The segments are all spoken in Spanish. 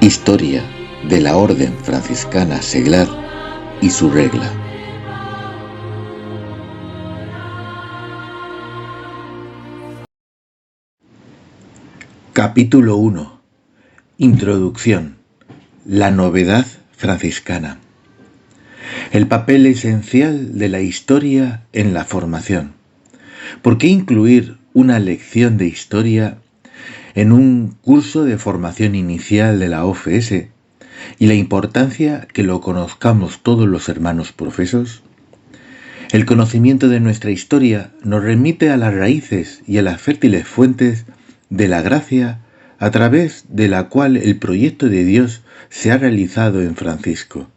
Historia de la Orden Franciscana Seglar y su regla. Capítulo 1. Introducción. La novedad franciscana. El papel esencial de la historia en la formación. ¿Por qué incluir una lección de historia en un curso de formación inicial de la OFS y la importancia que lo conozcamos todos los hermanos profesos? El conocimiento de nuestra historia nos remite a las raíces y a las fértiles fuentes de la gracia a través de la cual el proyecto de Dios se ha realizado en Francisco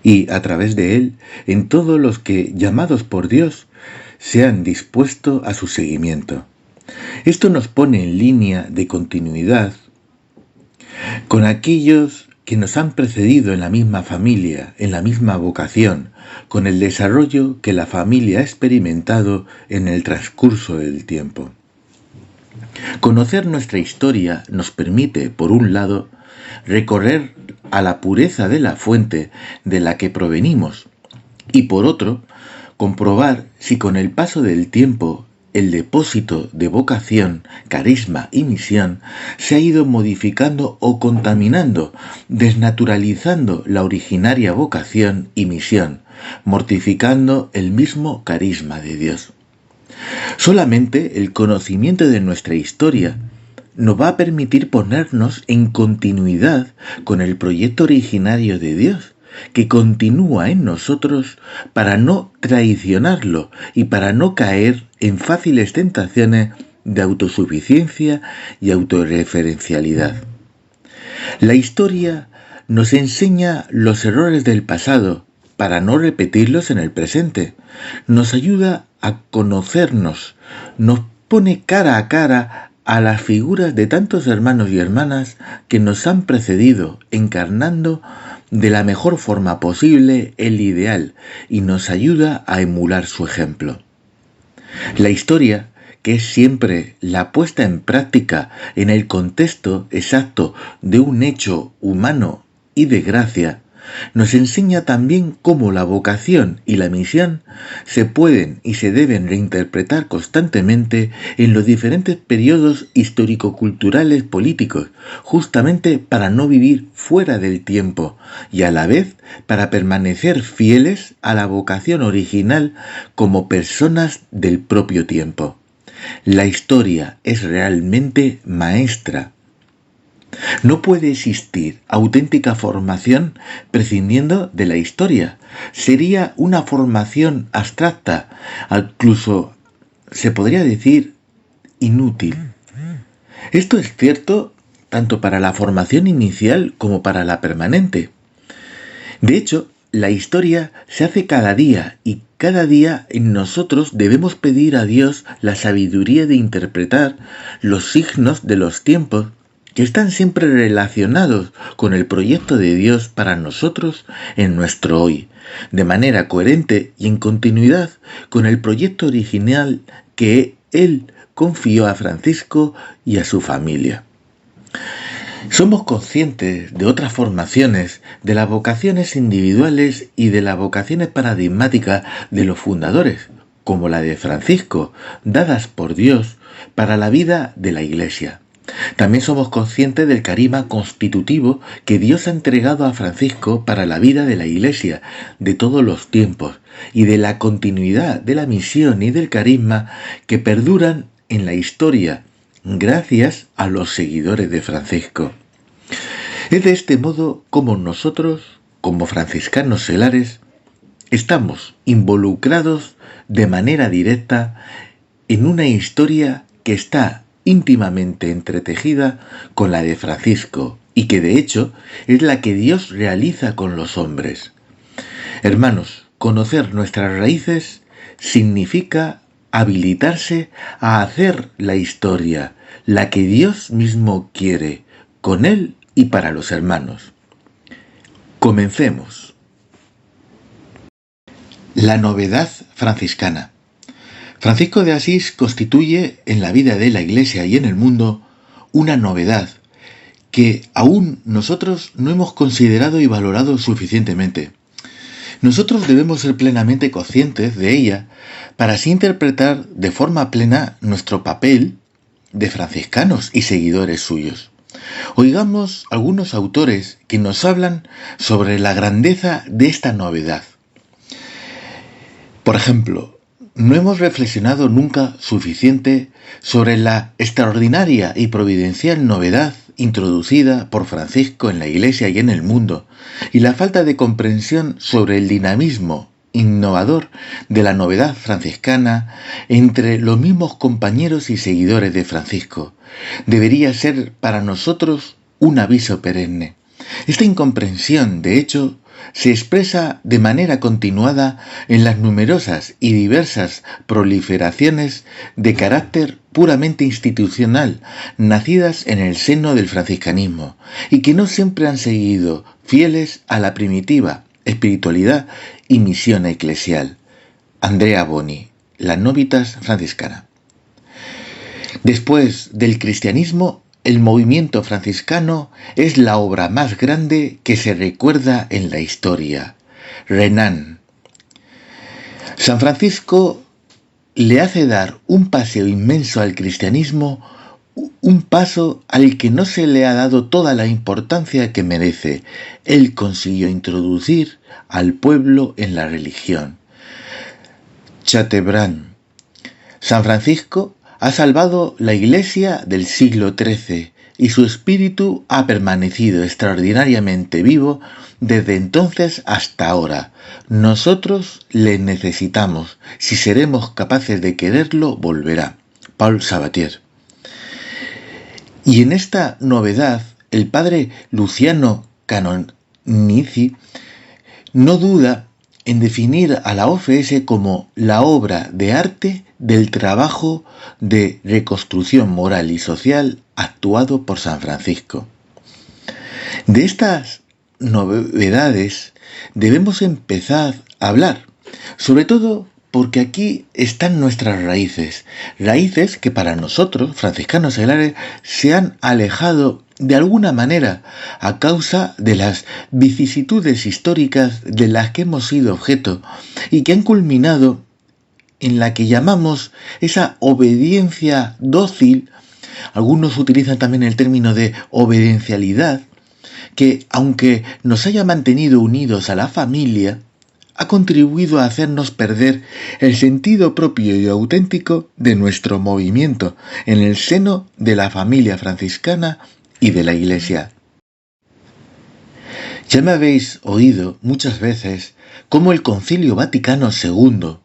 y a través de él en todos los que, llamados por Dios, se han dispuesto a su seguimiento. Esto nos pone en línea de continuidad con aquellos que nos han precedido en la misma familia, en la misma vocación, con el desarrollo que la familia ha experimentado en el transcurso del tiempo. Conocer nuestra historia nos permite, por un lado, recorrer a la pureza de la fuente de la que provenimos y, por otro, comprobar si con el paso del tiempo el depósito de vocación, carisma y misión se ha ido modificando o contaminando, desnaturalizando la originaria vocación y misión, mortificando el mismo carisma de Dios. Solamente el conocimiento de nuestra historia nos va a permitir ponernos en continuidad con el proyecto originario de Dios, que continúa en nosotros para no traicionarlo y para no caer en fáciles tentaciones de autosuficiencia y autorreferencialidad. La historia nos enseña los errores del pasado para no repetirlos en el presente. Nos ayuda a conocernos, nos pone cara a cara a las figuras de tantos hermanos y hermanas que nos han precedido, encarnando de la mejor forma posible el ideal y nos ayuda a emular su ejemplo. La historia, que es siempre la puesta en práctica en el contexto exacto de un hecho humano y de gracia, nos enseña también cómo la vocación y la misión se pueden y se deben reinterpretar constantemente en los diferentes periodos histórico-culturales políticos, justamente para no vivir fuera del tiempo y a la vez para permanecer fieles a la vocación original como personas del propio tiempo. La historia es realmente maestra. No puede existir auténtica formación prescindiendo de la historia. Sería una formación abstracta, incluso se podría decir inútil. Esto es cierto tanto para la formación inicial como para la permanente. De hecho, la historia se hace cada día y cada día en nosotros debemos pedir a Dios la sabiduría de interpretar los signos de los tiempos que están siempre relacionados con el proyecto de Dios para nosotros en nuestro hoy, de manera coherente y en continuidad con el proyecto original que Él confió a Francisco y a su familia. Somos conscientes de otras formaciones, de las vocaciones individuales y de las vocaciones paradigmáticas de los fundadores, como la de Francisco, dadas por Dios para la vida de la Iglesia. También somos conscientes del carisma constitutivo que Dios ha entregado a Francisco para la vida de la Iglesia de todos los tiempos y de la continuidad de la misión y del carisma que perduran en la historia gracias a los seguidores de Francisco. Es de este modo como nosotros, como franciscanos seglares, estamos involucrados de manera directa en una historia que está íntimamente entretejida con la de Francisco y que de hecho es la que Dios realiza con los hombres. Hermanos, conocer nuestras raíces significa habilitarse a hacer la historia, la que Dios mismo quiere, con Él y para los hermanos. Comencemos. La novedad franciscana. Francisco de Asís constituye en la vida de la Iglesia y en el mundo una novedad que aún nosotros no hemos considerado y valorado suficientemente. Nosotros debemos ser plenamente conscientes de ella para así interpretar de forma plena nuestro papel de franciscanos y seguidores suyos. Oigamos algunos autores que nos hablan sobre la grandeza de esta novedad. Por ejemplo, no hemos reflexionado nunca suficiente sobre la extraordinaria y providencial novedad introducida por Francisco en la Iglesia y en el mundo, y la falta de comprensión sobre el dinamismo innovador de la novedad franciscana entre los mismos compañeros y seguidores de Francisco. Debería ser para nosotros un aviso perenne. Esta incomprensión, de hecho, se expresa de manera continuada en las numerosas y diversas proliferaciones de carácter puramente institucional, nacidas en el seno del franciscanismo, y que no siempre han seguido fieles a la primitiva espiritualidad y misión eclesial. Andrea Boni, La Novitas Franciscana. Después del cristianismo, el movimiento franciscano es la obra más grande que se recuerda en la historia. Renan. San Francisco le hace dar un paseo inmenso al cristianismo, un paso al que no se le ha dado toda la importancia que merece. Él consiguió introducir al pueblo en la religión. Chateaubriand. San Francisco ha salvado la Iglesia del siglo XIII y su espíritu ha permanecido extraordinariamente vivo desde entonces hasta ahora. Nosotros le necesitamos. Si seremos capaces de quererlo, volverá. Paul Sabatier. Y en esta novedad, el padre Luciano Canonici no duda en definir a la OFS como la obra de arte del trabajo de reconstrucción moral y social actuado por San Francisco. De estas novedades debemos empezar a hablar, sobre todo porque aquí están nuestras raíces que para nosotros, franciscanos seglares, se han alejado de alguna manera a causa de las vicisitudes históricas de las que hemos sido objeto y que han culminado en la que llamamos esa obediencia dócil. Algunos utilizan también el término de obediencialidad, que aunque nos haya mantenido unidos a la familia, ha contribuido a hacernos perder el sentido propio y auténtico de nuestro movimiento en el seno de la familia franciscana y de la Iglesia. Ya me habéis oído muchas veces cómo el Concilio Vaticano II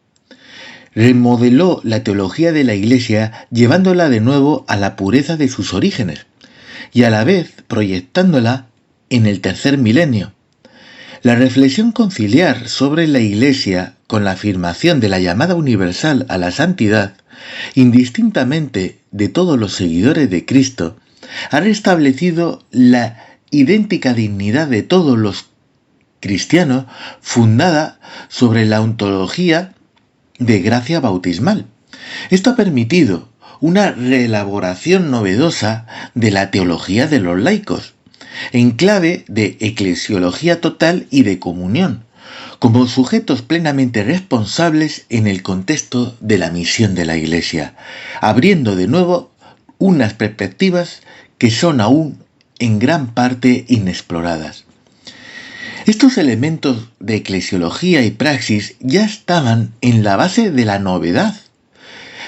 remodeló la teología de la Iglesia llevándola de nuevo a la pureza de sus orígenes y a la vez proyectándola en el tercer milenio. La reflexión conciliar sobre la Iglesia con la afirmación de la llamada universal a la santidad, indistintamente de todos los seguidores de Cristo, ha restablecido la idéntica dignidad de todos los cristianos fundada sobre la ontología de gracia bautismal. Esto ha permitido una reelaboración novedosa de la teología de los laicos, en clave de eclesiología total y de comunión, como sujetos plenamente responsables en el contexto de la misión de la Iglesia, abriendo de nuevo unas perspectivas que son aún en gran parte inexploradas. Estos elementos de eclesiología y praxis ya estaban en la base de la novedad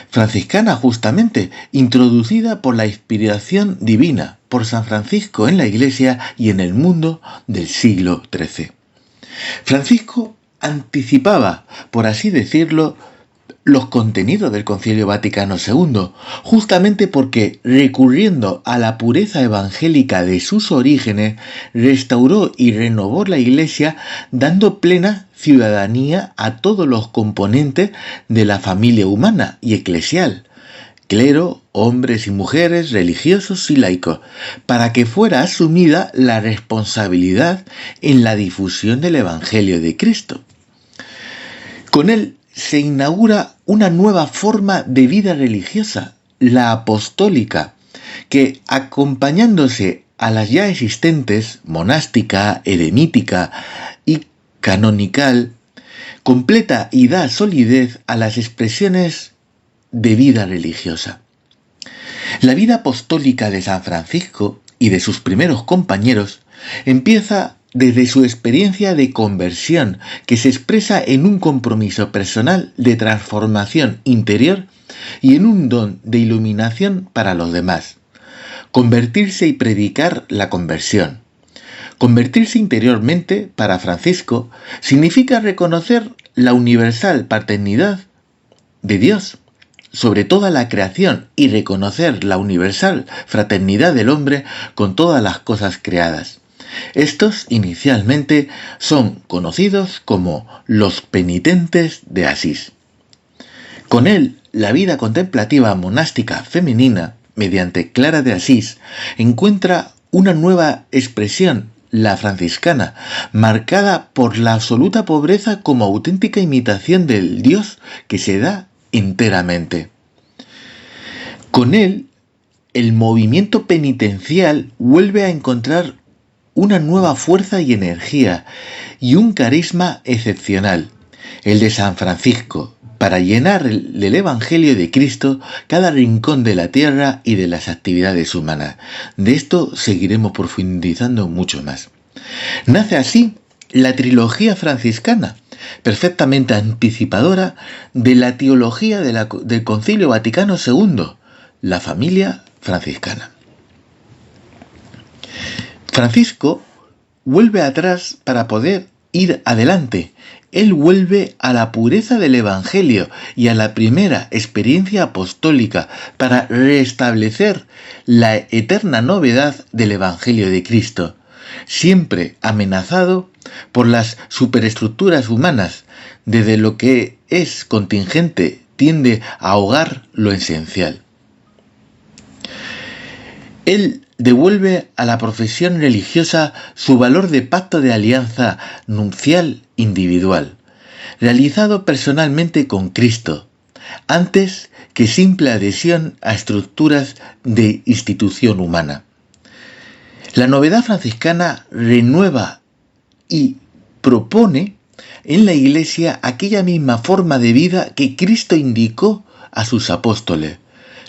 franciscana, justamente, introducida por la inspiración divina, por San Francisco en la Iglesia y en el mundo del siglo XIII. Francisco anticipaba, por así decirlo, los contenidos del Concilio Vaticano II, justamente porque, recurriendo a la pureza evangélica de sus orígenes, restauró y renovó la Iglesia, dando plena ciudadanía a todos los componentes de la familia humana y eclesial, clero, hombres y mujeres, religiosos y laicos, para que fuera asumida la responsabilidad en la difusión del Evangelio de Cristo. Con él se inaugura una nueva forma de vida religiosa, la apostólica, que, acompañándose a las ya existentes, monástica, eremítica y canonical, completa y da solidez a las expresiones de vida religiosa. La vida apostólica de San Francisco y de sus primeros compañeros empieza desde su experiencia de conversión, que se expresa en un compromiso personal de transformación interior y en un don de iluminación para los demás. Convertirse y predicar la conversión. Convertirse interiormente, para Francisco, significa reconocer la universal paternidad de Dios sobre toda la creación y reconocer la universal fraternidad del hombre con todas las cosas creadas. Estos inicialmente son conocidos como los penitentes de Asís. Con él, la vida contemplativa monástica femenina, mediante Clara de Asís, encuentra una nueva expresión, la franciscana, marcada por la absoluta pobreza como auténtica imitación del Dios que se da enteramente. Con él, el movimiento penitencial vuelve a encontrar una nueva fuerza y energía y un carisma excepcional, el de San Francisco, para llenar del Evangelio de Cristo cada rincón de la tierra y de las actividades humanas. De esto seguiremos profundizando mucho más. Nace así la trilogía franciscana, perfectamente anticipadora de la teología del Concilio Vaticano II, la familia franciscana. Francisco vuelve atrás para poder ir adelante. Él vuelve a la pureza del Evangelio y a la primera experiencia apostólica para restablecer la eterna novedad del Evangelio de Cristo, siempre amenazado por las superestructuras humanas, desde lo que es contingente tiende a ahogar lo esencial. Él devuelve a la profesión religiosa su valor de pacto de alianza nupcial individual, realizado personalmente con Cristo, antes que simple adhesión a estructuras de institución humana. La novedad franciscana renueva y propone en la Iglesia aquella misma forma de vida que Cristo indicó a sus apóstoles,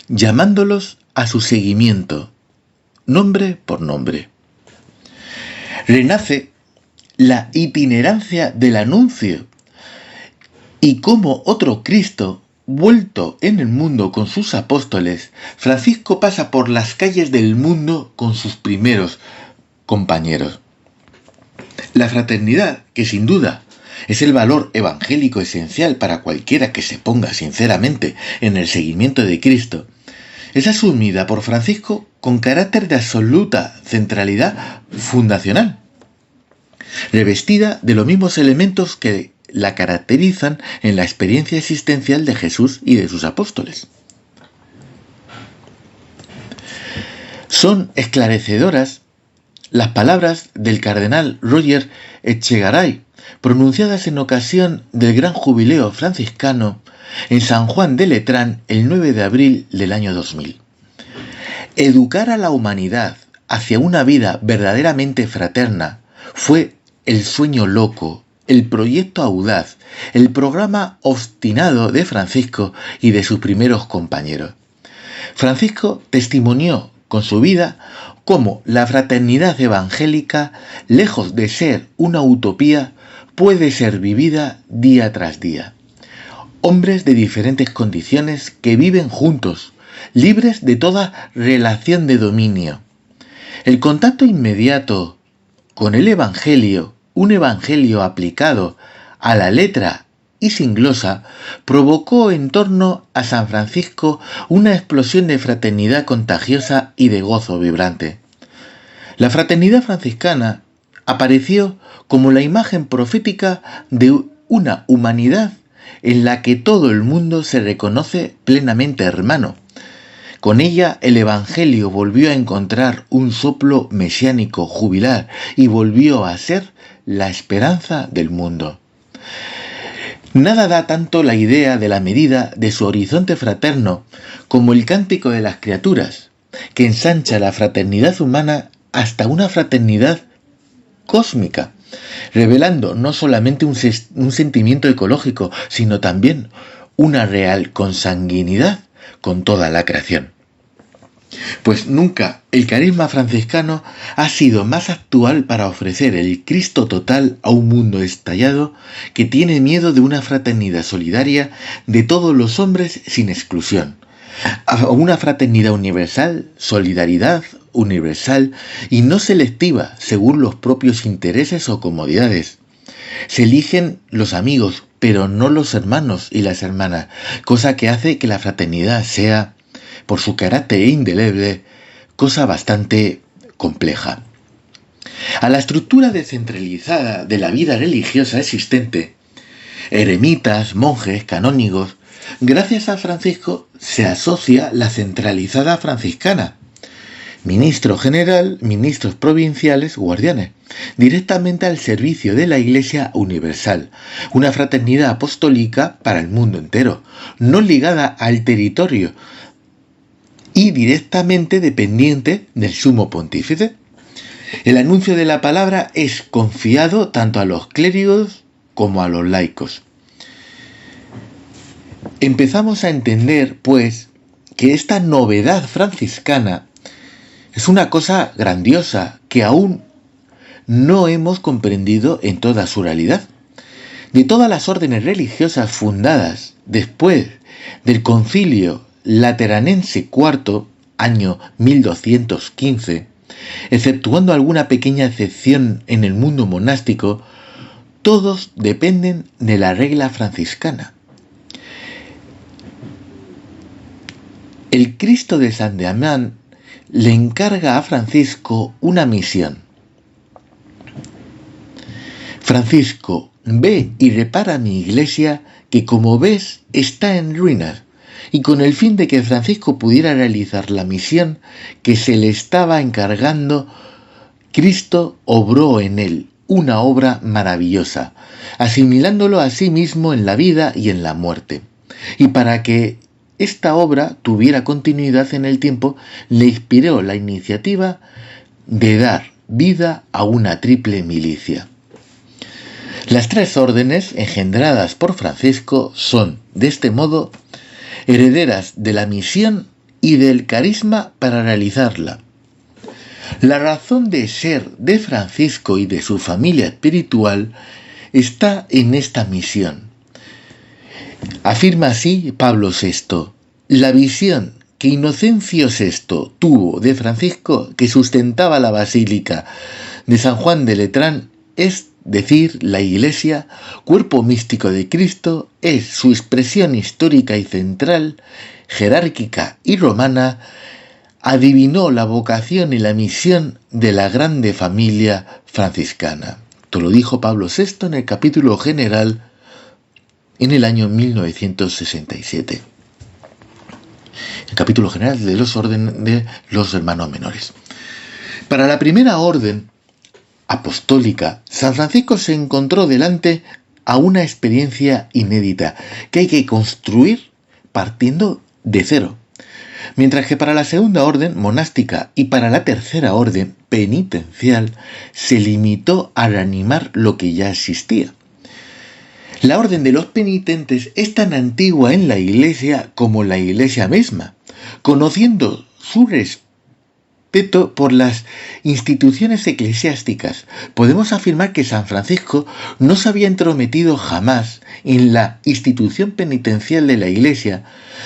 llamándolos a su seguimiento, nombre por nombre. Renace la itinerancia del anuncio y como otro Cristo vuelto en el mundo con sus apóstoles, Francisco pasa por las calles del mundo con sus primeros compañeros. La fraternidad, que sin duda es el valor evangélico esencial para cualquiera que se ponga sinceramente en el seguimiento de Cristo, es asumida por Francisco con carácter de absoluta centralidad fundacional, revestida de los mismos elementos que la caracterizan en la experiencia existencial de Jesús y de sus apóstoles. Son esclarecedoras las palabras del cardenal Roger Echegaray, pronunciadas en ocasión del gran jubileo franciscano en San Juan de Letrán el 9 de abril del año 2000. Educar a la humanidad hacia una vida verdaderamente fraterna fue el sueño loco, el proyecto audaz, el programa obstinado de Francisco y de sus primeros compañeros. Francisco testimonió con su vida cómo la fraternidad evangélica, lejos de ser una utopía, puede ser vivida día tras día. Hombres de diferentes condiciones que viven juntos, libres de toda relación de dominio. El contacto inmediato con el Evangelio, un Evangelio aplicado a la letra y sin glosa, provocó en torno a San Francisco una explosión de fraternidad contagiosa y de gozo vibrante. La fraternidad franciscana apareció como la imagen profética de una humanidad en la que todo el mundo se reconoce plenamente hermano. Con ella el Evangelio volvió a encontrar un soplo mesiánico jubilar y volvió a ser la esperanza del mundo. Nada da tanto la idea de la medida de su horizonte fraterno como el cántico de las criaturas, que ensancha la fraternidad humana hasta una fraternidad cósmica, revelando no solamente un sentimiento ecológico, sino también una real consanguinidad con toda la creación. Pues nunca el carisma franciscano ha sido más actual para ofrecer el Cristo total a un mundo estallado que tiene miedo de una fraternidad solidaria de todos los hombres sin exclusión, a una fraternidad universal, solidaridad universal y no selectiva según los propios intereses o comodidades. Se eligen los amigos, pero no los hermanos y las hermanas, cosa que hace que la fraternidad sea, por su carácter indeleble, cosa bastante compleja. A la estructura descentralizada de la vida religiosa existente, eremitas, monjes, canónigos, gracias a Francisco se asocia la centralizada franciscana, ministro general, ministros provinciales, guardianes, directamente al servicio de la Iglesia Universal, una fraternidad apostólica para el mundo entero, no ligada al territorio y directamente dependiente del sumo pontífice. El anuncio de la palabra es confiado tanto a los clérigos como a los laicos. Empezamos a entender, pues, que esta novedad franciscana es una cosa grandiosa que aún no hemos comprendido en toda su realidad. De todas las órdenes religiosas fundadas después del Concilio Lateranense IV, año 1215, exceptuando alguna pequeña excepción en el mundo monástico, todos dependen de la regla franciscana. El Cristo de San Damián le encarga a Francisco una misión. Francisco, ve y repara mi iglesia que, como ves, está en ruinas, y con el fin de que Francisco pudiera realizar la misión que se le estaba encargando, Cristo obró en él una obra maravillosa, asimilándolo a sí mismo en la vida y en la muerte. Y para que esta obra tuviera continuidad en el tiempo, le inspiró la iniciativa de dar vida a una triple milicia. Las tres órdenes engendradas por Francisco son, de este modo, herederas de la misión y del carisma para realizarla. La razón de ser de Francisco y de su familia espiritual está en esta misión. Afirma así Pablo VI, la visión que Inocencio VI tuvo de Francisco, que sustentaba la Basílica de San Juan de Letrán, es decir, la Iglesia, cuerpo místico de Cristo, es su expresión histórica y central, jerárquica y romana, adivinó la vocación y la misión de la grande familia franciscana. Esto lo dijo Pablo VI en el capítulo general en el año 1967. El capítulo general de los órdenes de los hermanos menores. Para la primera orden apostólica, San Francisco se encontró delante a una experiencia inédita que hay que construir partiendo de cero. Mientras que para la segunda orden monástica y para la tercera orden penitencial se limitó a reanimar lo que ya existía. La orden de los penitentes es tan antigua en la Iglesia como la Iglesia misma, conociendo su respeto por las instituciones eclesiásticas. Podemos afirmar que San Francisco no se había entrometido jamás en la institución penitencial de la Iglesia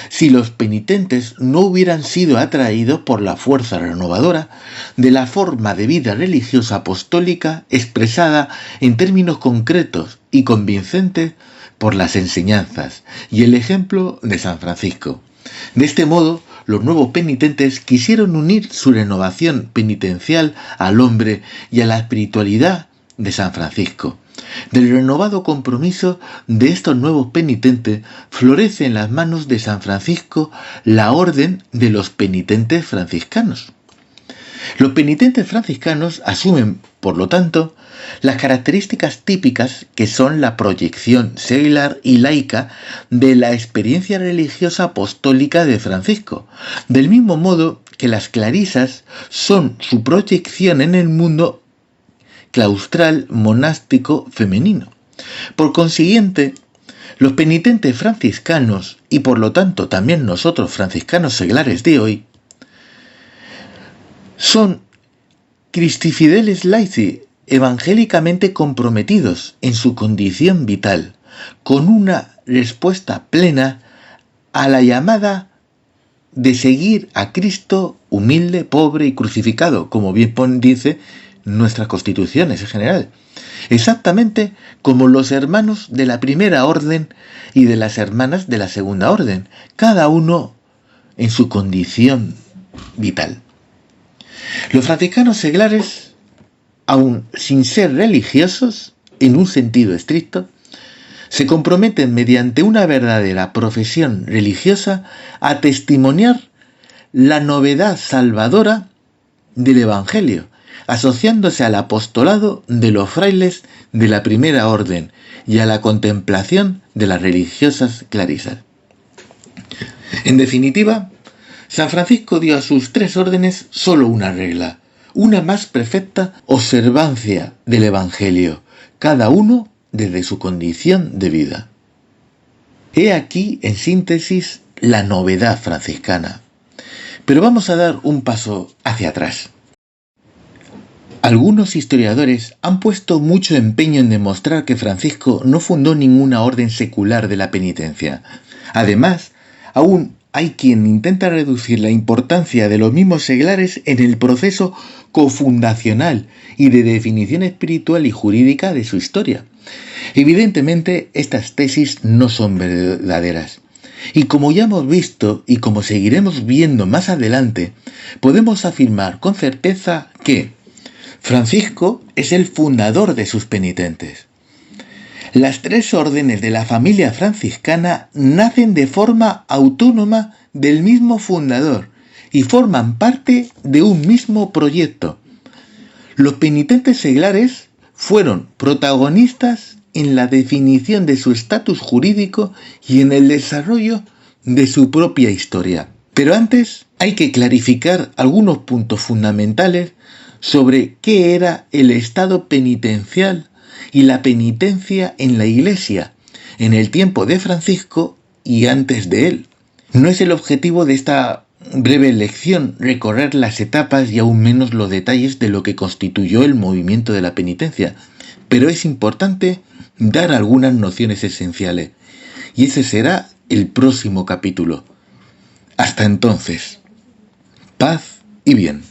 si los penitentes no hubieran sido atraídos por la fuerza renovadora de la forma de vida religiosa apostólica expresada en términos concretos y convincentes por las enseñanzas y el ejemplo de San Francisco. De este modo, los nuevos penitentes quisieron unir su renovación penitencial al hombre y a la espiritualidad de San Francisco. Del renovado compromiso de estos nuevos penitentes florece en las manos de San Francisco la orden de los penitentes franciscanos. Los penitentes franciscanos asumen, por lo tanto, las características típicas que son la proyección seglar y laica de la experiencia religiosa apostólica de Francisco, del mismo modo que las clarisas son su proyección en el mundo claustral monástico femenino. Por consiguiente, los penitentes franciscanos, y por lo tanto también nosotros franciscanos seglares de hoy, son cristifideles laici, evangélicamente comprometidos en su condición vital, con una respuesta plena a la llamada de seguir a Cristo humilde, pobre y crucificado, como bien dice nuestras constituciones en general. Exactamente como los hermanos de la primera orden y de las hermanas de la segunda orden, cada uno en su condición vital. Los franciscanos seglares, aun sin ser religiosos, en un sentido estricto, se comprometen mediante una verdadera profesión religiosa a testimoniar la novedad salvadora del Evangelio, asociándose al apostolado de los frailes de la primera orden y a la contemplación de las religiosas clarisas. En definitiva, San Francisco dio a sus tres órdenes solo una regla, una más perfecta observancia del Evangelio, cada uno desde su condición de vida. He aquí, en síntesis, la novedad franciscana. Pero vamos a dar un paso hacia atrás. Algunos historiadores han puesto mucho empeño en demostrar que Francisco no fundó ninguna orden secular de la penitencia. Además, aún hay quien intenta reducir la importancia de los mismos seglares en el proceso cofundacional y de definición espiritual y jurídica de su historia. Evidentemente, estas tesis no son verdaderas. Y como ya hemos visto y como seguiremos viendo más adelante, podemos afirmar con certeza que Francisco es el fundador de sus penitentes. Las tres órdenes de la familia franciscana nacen de forma autónoma del mismo fundador y forman parte de un mismo proyecto. Los penitentes seglares fueron protagonistas en la definición de su estatus jurídico y en el desarrollo de su propia historia. Pero antes hay que clarificar algunos puntos fundamentales sobre qué era el estado penitencial y la penitencia en la Iglesia en el tiempo de Francisco y antes de él. No es el objetivo de esta breve lección recorrer las etapas y aún menos los detalles de lo que constituyó el movimiento de la penitencia, pero es importante dar algunas nociones esenciales, y ese será el próximo capítulo. Hasta entonces, paz y bien.